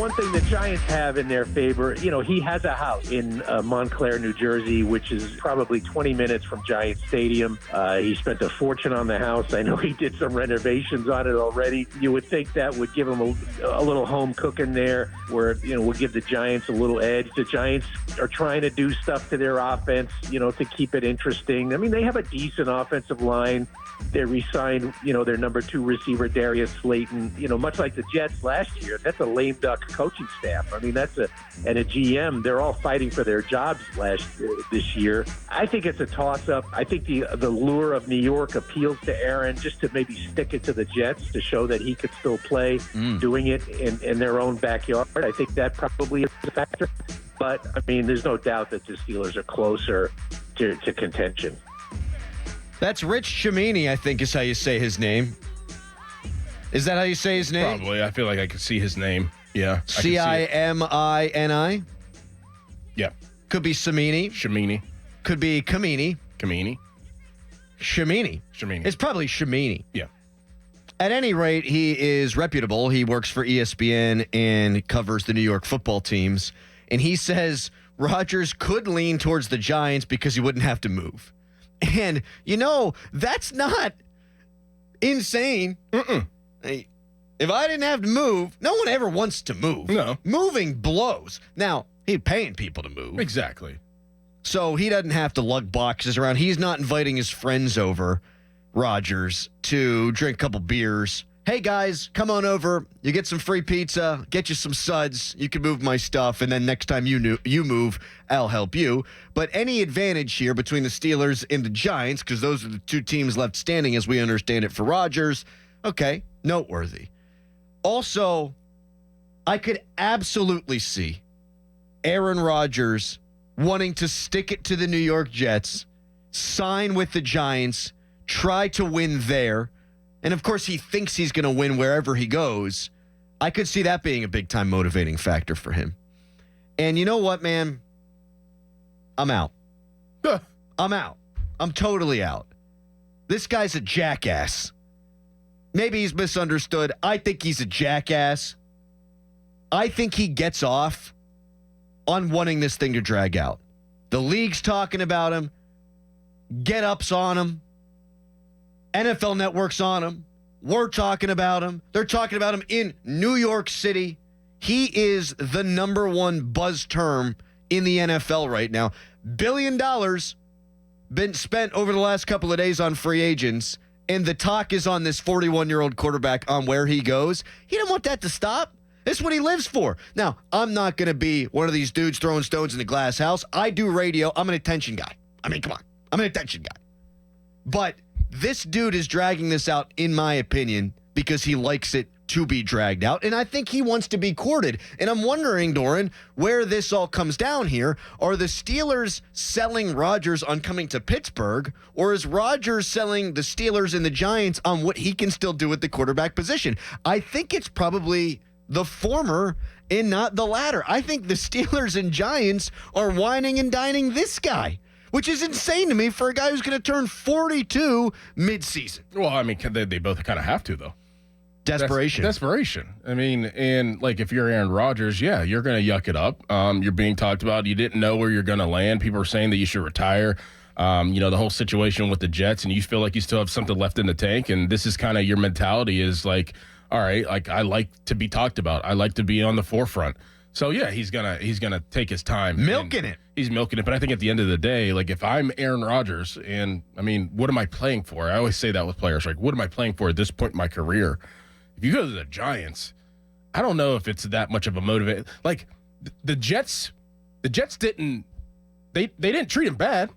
one thing the Giants have in their favor, he has a house in Montclair, New Jersey, which is probably 20 minutes from Giant Stadium. He spent a fortune on the house. I know he did some renovations on it already. You would think that would give him a little home cooking there where, would give the Giants a little edge. The Giants are trying to do stuff to their offense, to keep it interesting. I mean, they have a decent offensive line. They re-signed, their number 2 receiver, Darius Slayton. Much like the Jets last year, that's a lame duck coaching staff. I mean, and a GM. They're all fighting for their jobs this year. I think it's a toss-up. I think the lure of New York appeals to Aaron just to maybe stick it to the Jets to show that he could still play doing it in their own backyard. I think that probably is a factor. But, I mean, there's no doubt that the Steelers are closer to contention. That's Rich Cimini, I think is how you say his name. Is that how you say his name? Probably. I feel like I could see his name. Yeah. Cimini? Yeah. Could be Cimini. Cimini. Could be Camini. Camini. Cimini. Cimini. It's probably Cimini. Yeah. At any rate, he is reputable. He works for ESPN and covers the New York football teams. And he says Rodgers could lean towards the Giants because he wouldn't have to move. And, that's not insane. Hey, if I didn't have to move, no one ever wants to move. No. Moving blows. Now, he's paying people to move. Exactly. So he doesn't have to lug boxes around. He's not inviting his friends over, Rodgers, to drink a couple beers. Hey, guys, come on over. You get some free pizza, get you some suds. You can move my stuff, and then next time you move, I'll help you. But any advantage here between the Steelers and the Giants, because those are the 2 teams left standing as we understand it for Rodgers, okay, noteworthy. Also, I could absolutely see Aaron Rodgers wanting to stick it to the New York Jets, sign with the Giants, try to win there. And, of course, he thinks he's going to win wherever he goes. I could see that being a big-time motivating factor for him. And you know what, man? I'm out. I'm out. I'm totally out. This guy's a jackass. Maybe he's misunderstood. I think he's a jackass. I think he gets off on wanting this thing to drag out. The league's talking about him. Get-ups on him. NFL Network's on him. We're talking about him. They're talking about him in New York City. He is the number 1 buzz term in the NFL right now. $1 billion been spent over the last couple of days on free agents, and the talk is on this 41-year-old quarterback on where he goes. He didn't want that to stop. This is what he lives for. Now, I'm not going to be one of these dudes throwing stones in the glass house. I do radio. I'm an attention guy. I mean, come on. I'm an attention guy. But this dude is dragging this out, in my opinion, because he likes it to be dragged out, and I think he wants to be courted. And I'm wondering, Dorin, where this all comes down here. Are the Steelers selling Rodgers on coming to Pittsburgh, or is Rodgers selling the Steelers and the Giants on what he can still do at the quarterback position? I think it's probably the former and not the latter. I think the Steelers and Giants are whining and dining this guy, which is insane to me for a guy who's going to turn 42 midseason. Well, I mean, they both kind of have to, though. Desperation. Desperation. I mean, and like if you're Aaron Rodgers, yeah, you're going to yuck it up. You're being talked about. You didn't know where you're going to land. People are saying that you should retire. The whole situation with the Jets, and you feel like you still have something left in the tank. And this is kind of your mentality is like, all right, like I like to be talked about. I like to be on the forefront. So yeah, he's gonna take his time, milking it. He's milking it, but I think at the end of the day, like if I'm Aaron Rodgers, and I mean, what am I playing for? I always say that with players, like, what am I playing for at this point in my career? If you go to the Giants, I don't know if it's that much of a motivate. Like the Jets didn't treat him bad.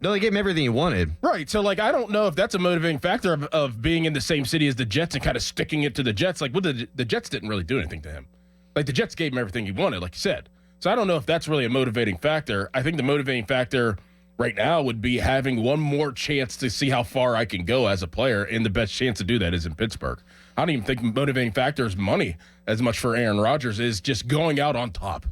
No, they gave him everything he wanted. Right. So, like, I don't know if that's a motivating factor of being in the same city as the Jets and kind of sticking it to the Jets. Like, the Jets didn't really do anything to him. Like, the Jets gave him everything he wanted, like you said. So I don't know if that's really a motivating factor. I think the motivating factor right now would be having one more chance to see how far I can go as a player, and the best chance to do that is in Pittsburgh. I don't even think motivating factor is money as much for Aaron Rodgers is just going out on top.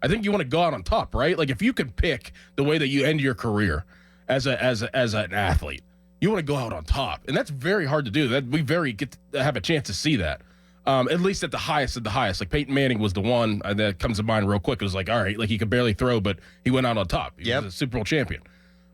I think you want to go out on top, right? Like, if you could pick the way that you end your career as an athlete, you want to go out on top, and that's very hard to do. That we very get to have a chance to see that. At least at the highest of the highest. Like Peyton Manning was the one that comes to mind real quick. It was like, all right, like he could barely throw, but he went out on top. He was a Super Bowl champion.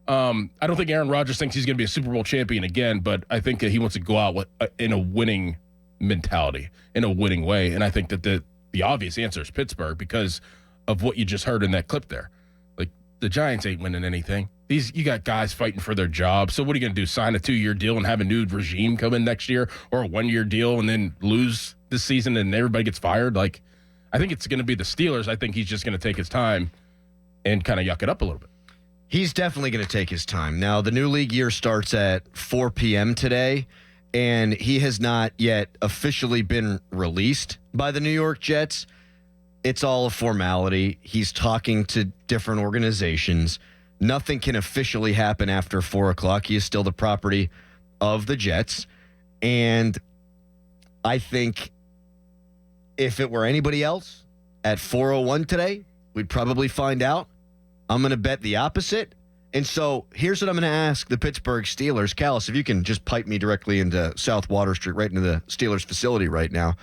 I don't think Aaron Rodgers thinks he's going to be a Super Bowl champion again, but I think that he wants to go out in a winning mentality, in a winning way. And I think that the obvious answer is Pittsburgh because of what you just heard in that clip there. Like the Giants ain't winning anything. You got guys fighting for their job. So what are you going to do? Sign a 2-year deal and have a new regime come in next year, or a 1-year deal and then lose this season and everybody gets fired? Like, I think it's going to be the Steelers. I think he's just going to take his time and kind of yuck it up a little bit. He's definitely going to take his time. Now, the new league year starts at 4 p.m. today, and he has not yet officially been released by the New York Jets. It's all a formality. He's talking to different organizations. Nothing can officially happen after 4 o'clock. He is still the property of the Jets. And I think if it were anybody else at 4:01 today, we'd probably find out. I'm going to bet the opposite. And so here's what I'm going to ask the Pittsburgh Steelers. Callis, if you can just pipe me directly into South Water Street, right into the Steelers facility right now.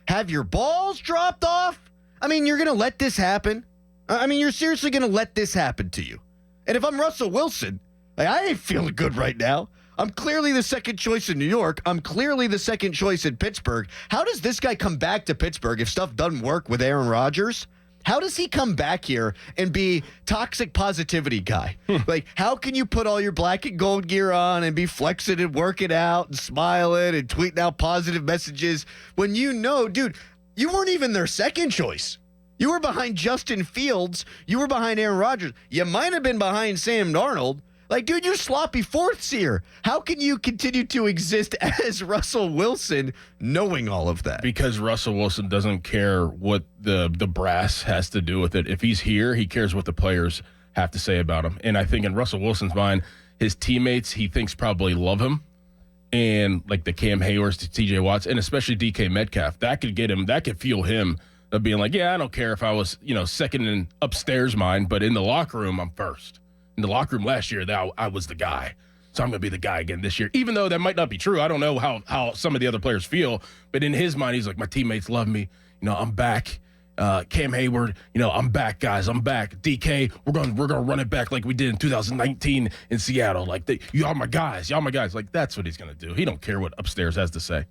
Have your balls dropped off? I mean, you're going to let this happen? I mean, you're seriously going to let this happen to you? And if I'm Russell Wilson, I ain't feeling good right now. I'm clearly the second choice in New York. I'm clearly the second choice in Pittsburgh. How does this guy come back to Pittsburgh if stuff doesn't work with Aaron Rodgers? How does he come back here and be toxic positivity guy? Like, how can you put all your black and gold gear on and be flexing and working out and smiling and tweeting out positive messages when you know, dude, you weren't even their second choice. You were behind Justin Fields. You were behind Aaron Rodgers. You might have been behind Sam Darnold. Like, dude, you're sloppy fourths here. How can you continue to exist as Russell Wilson knowing all of that? Because Russell Wilson doesn't care what the brass has to do with it. If he's here, he cares what the players have to say about him. And I think in Russell Wilson's mind, his teammates, he thinks probably love him. And like the Cam Haywards to TJ Watts, and especially DK Metcalf, that could get him, that could fuel him of being like, yeah, I don't care if I was, second in upstairs mine, but in the locker room, I'm first. In the locker room last year, I was the guy. So I'm going to be the guy again this year. Even though that might not be true. I don't know how some of the other players feel. But in his mind, he's like, my teammates love me. I'm back. Cam Hayward, I'm back, guys. I'm back. DK, we're gonna run it back like we did in 2019 in Seattle. Like, y'all my guys. Y'all my guys. Like, that's what he's going to do. He don't care what upstairs has to say.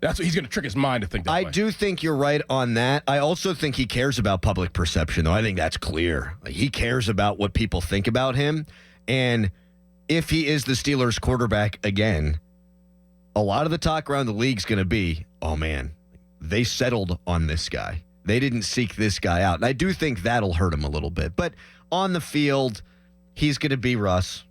That's what he's going to trick his mind to think that way. I do think you're right on that. I also think he cares about public perception, though. I think that's clear. Like, he cares about what people think about him. And if he is the Steelers quarterback again, a lot of the talk around the league is going to be, oh, man, they settled on this guy. They didn't seek this guy out. And I do think that'll hurt him a little bit. But on the field, he's going to be Russ.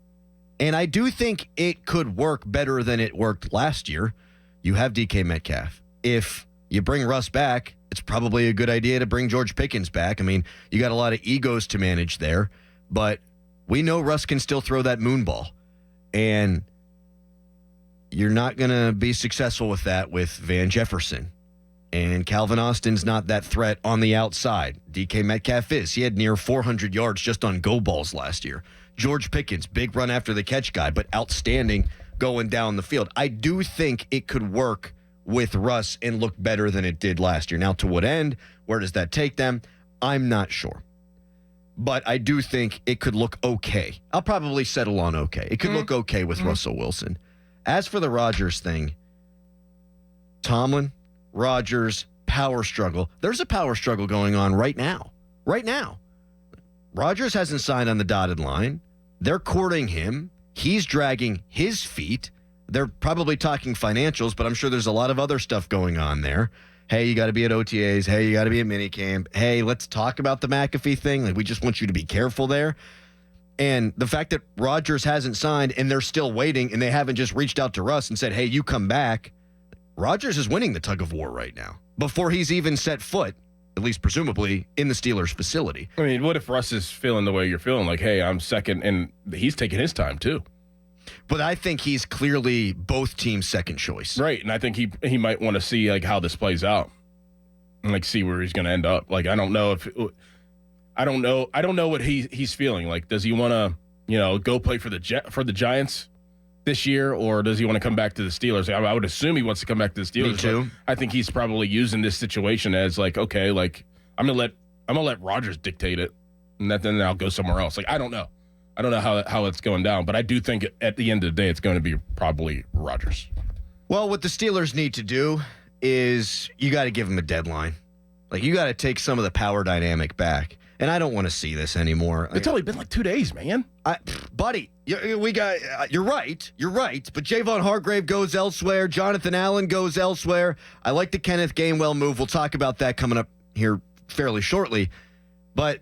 And I do think it could work better than it worked last year. You have DK Metcalf. If you bring Russ back, it's probably a good idea to bring George Pickens back. I mean, you got a lot of egos to manage there, but we know Russ can still throw that moon ball. And you're not going to be successful with that with Van Jefferson. And Calvin Austin's not that threat on the outside. DK Metcalf is. He had near 400 yards just on go balls last year. George Pickens, big run after the catch guy, but outstanding going down the field. I do think it could work with Russ and look better than it did last year. Now, to what end? Where does that take them? I'm not sure. But I do think it could look okay. I'll probably settle on okay. It could look okay with Russell Wilson. As for the Rodgers thing, Tomlin, Rodgers, power struggle. There's a power struggle going on right now. Right now. Rodgers hasn't signed on the dotted line. They're courting him. He's dragging his feet. They're probably talking financials, but I'm sure there's a lot of other stuff going on there. Hey, you got to be at OTAs. Hey, you got to be at minicamp. Hey, let's talk about the McAfee thing. Like, we just want you to be careful there. And the fact that Rodgers hasn't signed and they're still waiting and they haven't just reached out to Russ and said, hey, you come back. Rodgers is winning the tug of war right now before he's even set foot, at least presumably, in the Steelers facility. I mean, what if Russ is feeling the way you're feeling? Like, hey, I'm second, and he's taking his time too. But I think he's clearly both teams' second choice. Right, and I think he might want to see like how this plays out, and like see where he's going to end up. Like, I don't know what he's feeling. Like, does he want to go play for the Giants this year, or does he want to come back to the Steelers? I would assume he wants to come back to the Steelers. Me too. I think he's probably using this situation as like, okay, like I'm gonna let Rodgers dictate it, and then I'll go somewhere else. Like I don't know how it's going down, but I do think at the end of the day, it's going to be probably Rodgers. Well, what the Steelers need to do is you got to give them a deadline. Like you got to take some of the power dynamic back. And I don't want to see this anymore. It's only been like 2 days, man. Buddy, you're right. You're right. But Javon Hargrave goes elsewhere. Jonathan Allen goes elsewhere. I like the Kenneth Gainwell move. We'll talk about that coming up here fairly shortly. But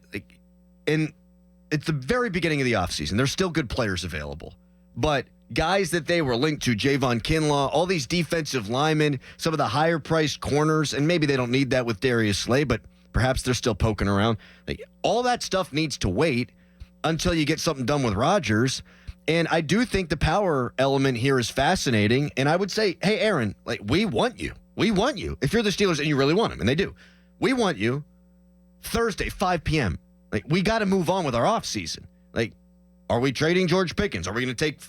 it's the very beginning of the offseason. There's still good players available. But guys that they were linked to, Javon Kinlaw, all these defensive linemen, some of the higher-priced corners, and maybe they don't need that with Darius Slay, but perhaps they're still poking around. Like, all that stuff needs to wait until you get something done with Rodgers. And I do think the power element here is fascinating. And I would say, hey, Aaron, like we want you. We want you. If you're the Steelers and you really want him, and they do, we want you Thursday, 5 p.m. Like, we got to move on with our offseason. Like, are we trading George Pickens? Are we going to take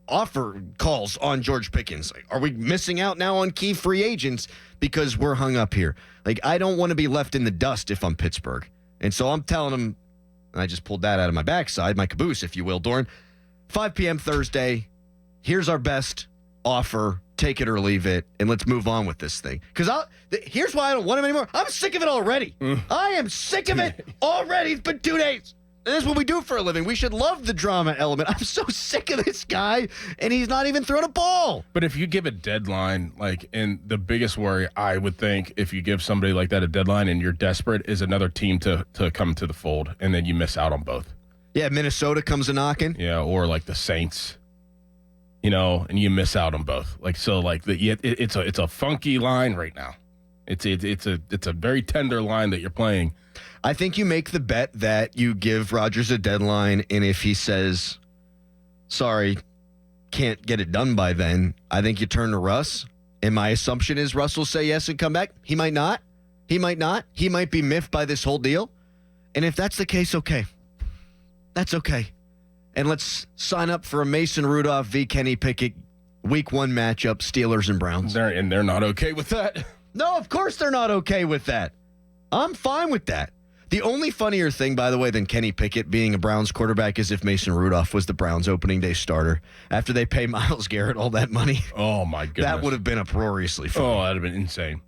offer calls on George Pickens? Like, are we missing out now on key free agents because we're hung up here? Like, I don't want to be left in the dust if I'm Pittsburgh. And so I'm telling them, and I just pulled that out of my backside, my caboose, if you will, Dorin. 5 p.m. Thursday, here's our best offer. Take it or leave it, and let's move on with this thing. Because here's why I don't want him anymore. I'm sick of it already. I am sick of it already. It's been 2 days. And this is what we do for a living. We should love the drama element. I'm so sick of this guy, and he's not even throwing a ball. But if you give a deadline, like, and the biggest worry I would think if you give somebody like that a deadline and you're desperate is another team to come to the fold, and then you miss out on both. Yeah, Minnesota comes a knocking. Yeah, or like the Saints, and you miss out on both. Like, so, like, it's a funky line right now. It's a very tender line that you're playing. I think you make the bet that you give Rodgers a deadline, and if he says, sorry, can't get it done by then, I think you turn to Russ. And my assumption is Russ will say yes and come back. He might not. He might not. He might be miffed by this whole deal. And if that's the case, okay. That's okay. And let's sign up for a Mason Rudolph v. Kenny Pickett Week 1 matchup, Steelers and Browns. They're not okay with that. No, of course they're not okay with that. I'm fine with that. The only funnier thing, by the way, than Kenny Pickett being a Browns quarterback is if Mason Rudolph was the Browns opening day starter after they pay Myles Garrett all that money. Oh, my goodness. That would have been uproariously funny. Oh, that would have been insane.